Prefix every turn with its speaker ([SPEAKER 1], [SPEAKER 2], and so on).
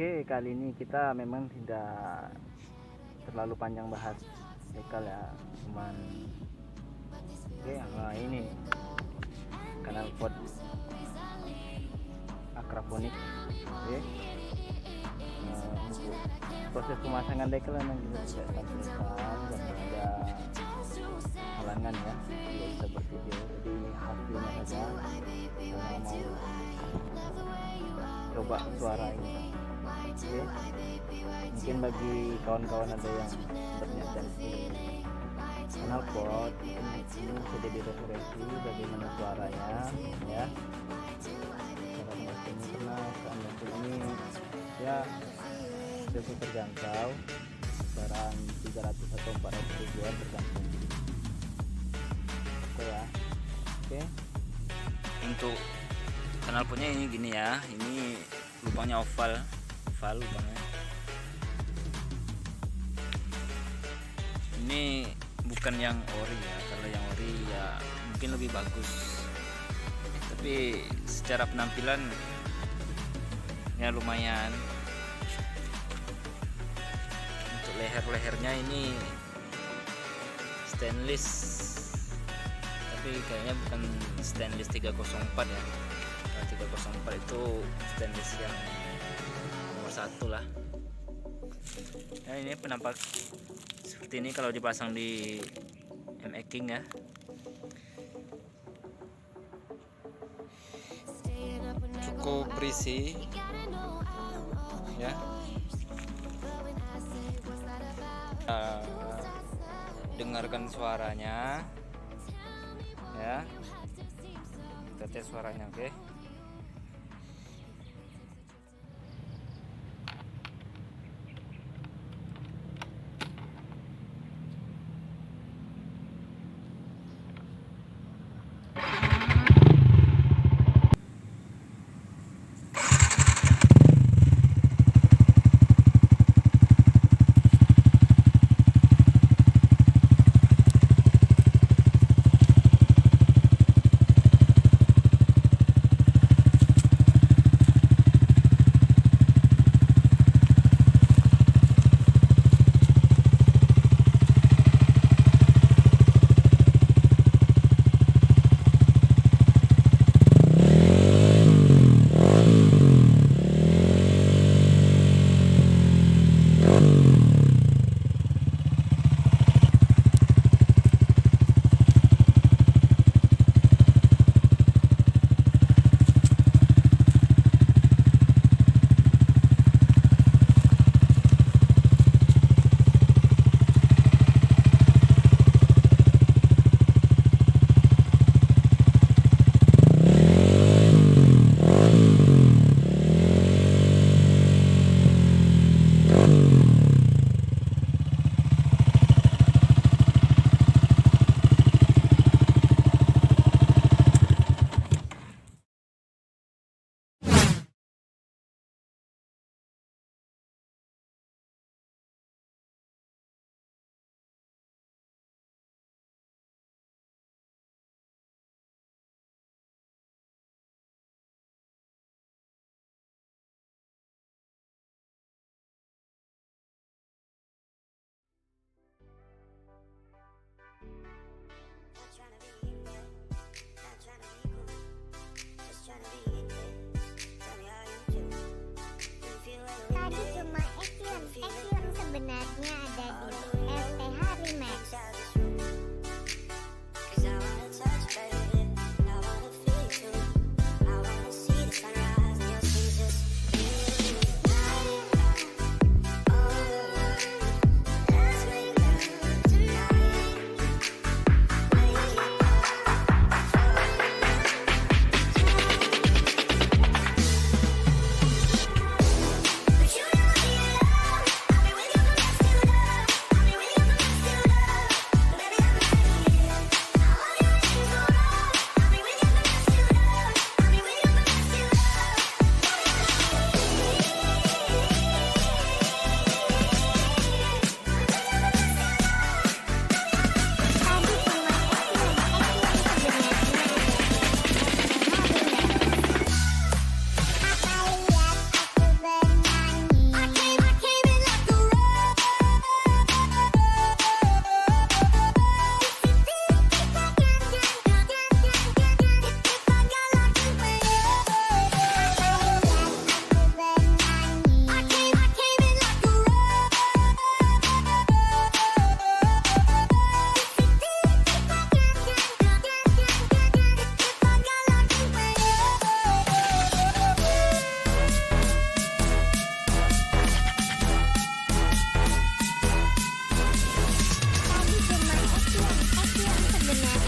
[SPEAKER 1] Oke, kali ini kita memang tidak terlalu panjang bahas decal ya, cuman nah ini knalpot Akraponic. Oke. Untuk proses pemasangan decal memang kita tidak sampai karena ada halangan ya, tidak bisa bervideo, jadi hasilnya saja karena mau coba suara ini. Oke. Mungkin bagi kawan-kawan ada yang berniat ganti knalpot, ini bisa jadi referensi bagaimana suaranya ya. Cara ini karena knalpot ini ya lebih terjangkau, kisaran 300 atau 400 ribuan tergantung. Oke ya. Oke.
[SPEAKER 2] Untuk knalpotnya ini gini ya, ini lubangnya oval lubangnya. Ini bukan yang ori ya, kalau yang ori ya mungkin lebih bagus, tapi secara penampilan ya lumayan. Untuk lehernya ini stainless, tapi kayaknya bukan stainless 304 ya. Kalau 304 itu stainless yang nomor 1 lah. Nah, ini penampak seperti ini kalau dipasang di memekakkan ya. Cukup berisi ya. Dengarkan suaranya ya, kita tes suaranya. Oke.
[SPEAKER 3] benar